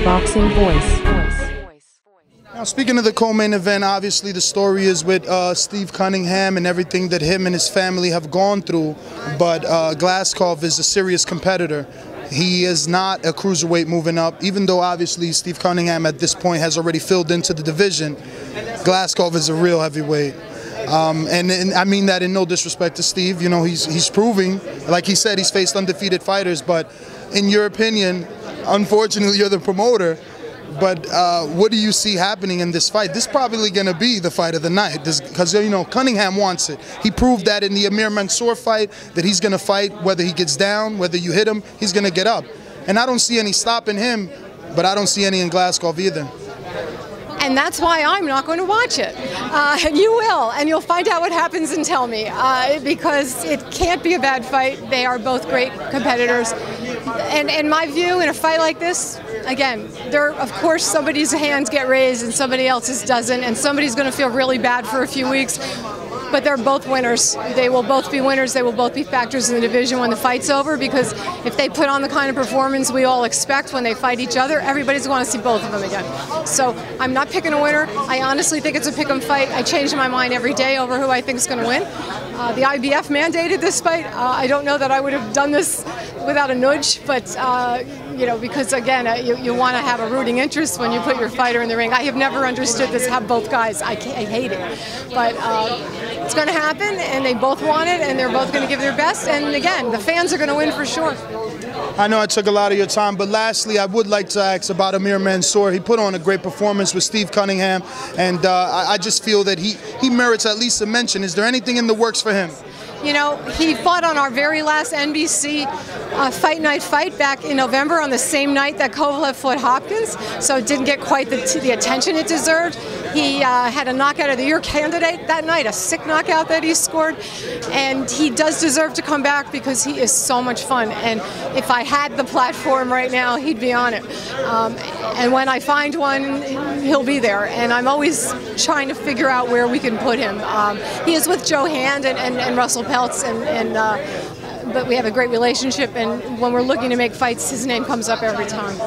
Boxing Voice. Now, speaking of the co-main event, obviously the story is with Steve Cunningham and everything that him and his family have gone through, but Glazkov is a serious competitor. He is not a cruiserweight moving up, even though obviously Steve Cunningham at this point has already filled into the division. Glazkov is a real heavyweight. And I mean that in no disrespect to Steve. You know, he's proving, like he said, he's faced undefeated fighters, but in your opinion, unfortunately you're the promoter, but what do you see happening in this fight? This is probably going to be the fight of the night, because you know Cunningham wants it. He proved that in the Amir Mansour fight, that he's going to fight whether he gets down, whether you hit him, he's going to get up. And I don't see any stopping him, but I don't see any in Glazkov either. And that's why I'm not going to watch it. You will, and you'll find out what happens and tell me, because it can't be a bad fight. They are both great competitors. And in my view, in a fight like this, again, of course somebody's hands get raised and somebody else's doesn't, and somebody's going to feel really bad for a few weeks. But they're both winners. They will both be winners. They will both be factors in the division when the fight's over, because if they put on the kind of performance we all expect when they fight each other, everybody's going to see both of them again. So I'm not picking a winner. I honestly think it's a pick 'em fight. I change my mind every day over who I think is going to win. The IBF mandated this fight. I don't know that I would have done this without a nudge, but you know, because again, you want to have a rooting interest when you put your fighter in the ring. I have never understood this, have both guys. I hate it. But it's going to happen, and they both want it, and they're both going to give their best. And again, the fans are going to win for sure. I know I took a lot of your time, but lastly, I would like to ask about Amir Mansour. He put on a great performance with Steve Cunningham, and I just feel that he merits at least a mention. Is there anything in the works for him? You know, he fought on our very last NBC Fight Night fight back in November on the same night that Kovalev fought Hopkins, so it didn't get quite the attention it deserved. He had a knockout of the year candidate that night, a sick knockout that he scored, and he does deserve to come back because he is so much fun. And if I had the platform right now, he'd be on it. And when I find one, he'll be there. And I'm always trying to figure out where we can put him. He is with Joe Hand and Russell Peltz, but we have a great relationship, and when we're looking to make fights, his name comes up every time.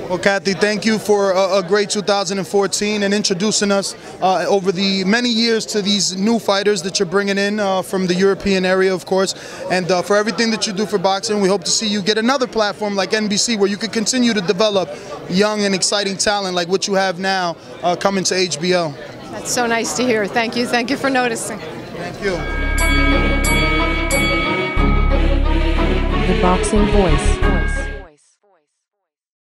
Well, Kathy, thank you for a great 2014 and introducing us over the many years to these new fighters that you're bringing in from the European area, of course, and for everything that you do for boxing. We hope to see you get another platform like NBC where you could continue to develop young and exciting talent like what you have now coming to HBO. That's so nice to hear. Thank you. Thank you for noticing. Thank you. The Boxing Voice.